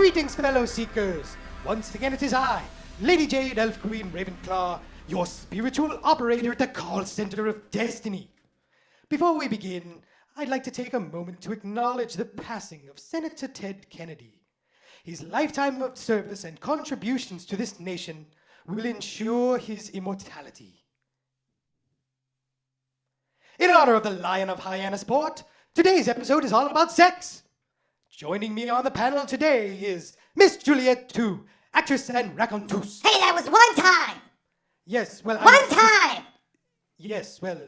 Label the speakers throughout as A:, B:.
A: Greetings, fellow seekers. Once again, it is I, Lady Jade, Elf Queen Ravenclaw, your spiritual operator at the call center of destiny. Before we begin, I'd like to take a moment to acknowledge the passing of Senator Ted Kennedy. His lifetime of service and contributions to this nation will ensure his immortality. In honor of the Lion of Hyannisport, today's episode is all about sex. Joining me on the panel today is Miss Juliet Tu, actress and raconteuse.
B: Hey, that was one time!
A: Yes, well,
B: One time!
A: Yes, well,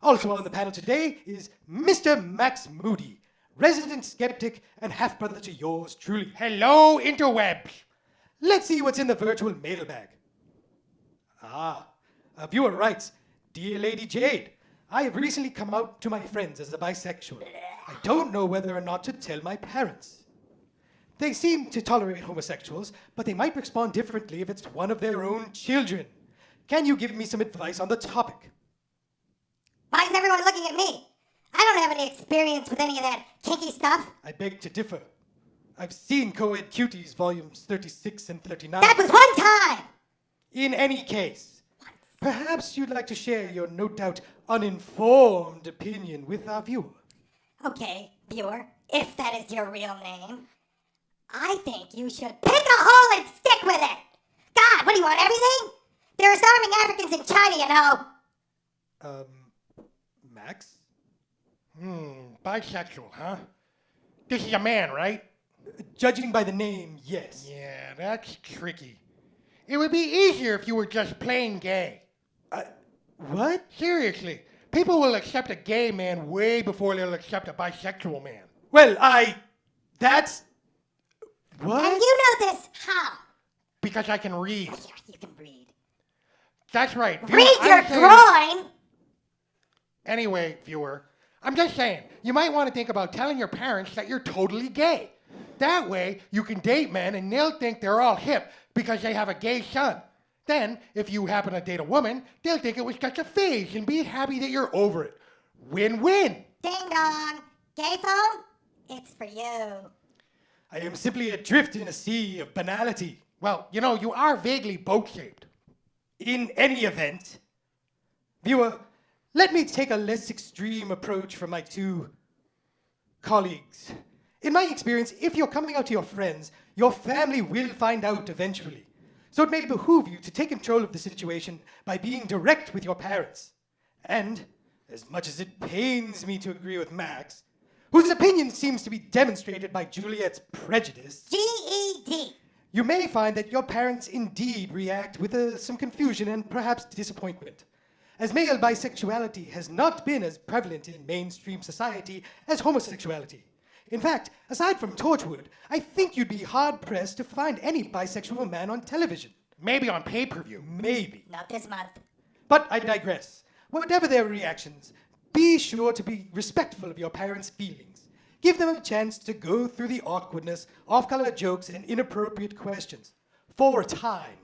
A: also on the panel today is Mr. Max Moody, resident skeptic and half-brother to yours truly.
C: Hello, interwebs.
A: Let's see what's in the virtual mailbag. A viewer writes, Dear Lady Jade, I have recently come out to my friends as a bisexual. I don't know whether or not to tell my parents. They seem to tolerate homosexuals, but they might respond differently if it's one of their own children. Can you give me some advice on the topic?
B: Why is everyone looking at me? I don't have any experience with any of that kinky stuff.
A: I beg to differ. I've seen Co-Ed Cuties volumes 36 and 39.
B: That was one time!
A: In any case, perhaps you'd like to share your no doubt uninformed opinion with our viewer.
B: Okay, viewer, if that is your real name, I think you should pick a hole and stick with it! God, what do you want, everything? There are starving Africans in China, you know.
A: Max?
C: Bisexual, huh? This is a man, right?
A: Judging by the name, yes.
C: Yeah, that's tricky. It would be easier if you were just plain gay.
A: What?
C: Seriously, people will accept a gay man way before they'll accept a bisexual man.
A: Well, that's... What?
B: And you know this how?
C: Because I can read.
B: Yeah, you can read.
C: That's right. Viewer,
B: Read your
C: I'm saying-
B: groin!
C: Anyway, viewer, I'm just saying, you might want to think about telling your parents that you're totally gay. That way, you can date men and they'll think they're all hip because they have a gay son. Then, if you happen to date a woman, they'll think it was just a phase and be happy that you're over it. Win-win.
B: Ding dong. Gay phone? It's for you.
A: I am simply adrift in a sea of banality.
C: Well, you know, you are vaguely boat-shaped.
A: In any event, viewer, let me take a less extreme approach from my two colleagues. In my experience, if you're coming out to your friends, your family will find out eventually. So it may behoove you to take control of the situation by being direct with your parents. And, as much as it pains me to agree with Max, whose opinion seems to be demonstrated by Juliet's prejudice,
B: GED.
A: you may find that your parents indeed react with some confusion and perhaps disappointment, as male bisexuality has not been as prevalent in mainstream society as homosexuality. In fact, aside from Torchwood, I think you'd be hard-pressed to find any bisexual man on television.
C: Maybe on pay-per-view.
A: Maybe.
B: Not this month.
A: But I digress. Whatever their reactions, be sure to be respectful of your parents' feelings. Give them a chance to go through the awkwardness, off-color jokes, and inappropriate questions. For a time.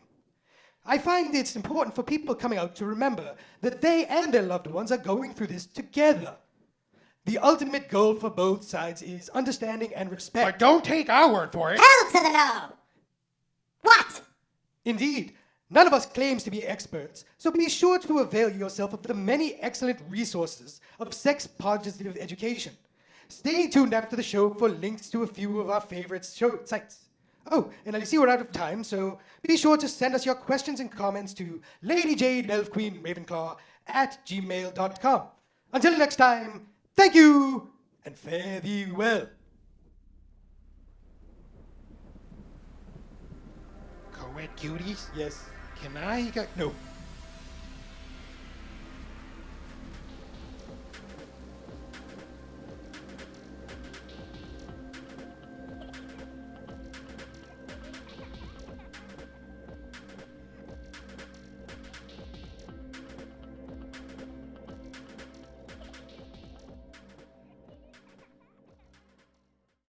A: I find it's important for people coming out to remember that they and their loved ones are going through this together. The ultimate goal for both sides is understanding and
C: But
A: respect.
C: don't take our word for it.
B: Hell to the no! What?
A: Indeed, none of us claims to be experts, so be sure to avail yourself of the many excellent resources of sex-positive education. Stay tuned after the show for links to a few of our favorite show sites. Oh, and I see we're out of time, so be sure to send us your questions and comments to LadyJadeElfQueenRavenclaw@gmail.com. Until next time, thank you, and fare thee well.
C: Co-ed cuties?
A: Yes.
C: Can I get...
A: No.